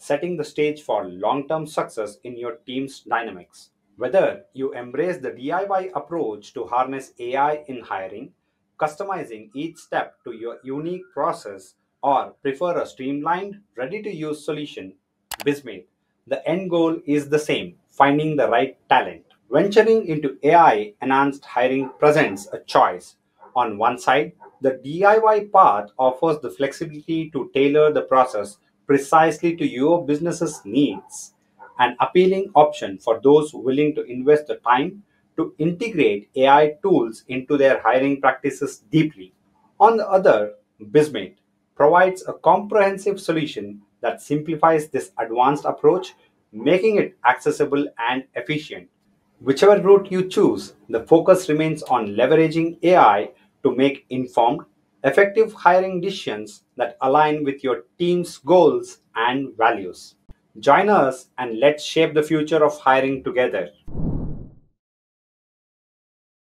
setting the stage for long term success in your team's dynamics. Whether you embrace the DIY approach to harness AI in hiring, customizing each step to your unique process, or prefer a streamlined, ready to use solution, Bizzmate, the end goal is the same: finding the right talent. Venturing into AI enhanced hiring presents a choice. On one side, the DIY path offers the flexibility to tailor the process precisely to your business's needs, an appealing option for those willing to invest the time to integrate AI tools into their hiring practices deeply. On the other, Bizmate provides a comprehensive solution that simplifies this advanced approach, making it accessible and efficient. Whichever route you choose, the focus remains on leveraging AI to make informed, effective hiring decisions that align with your team's goals and values. Join us and let's shape the future of hiring together.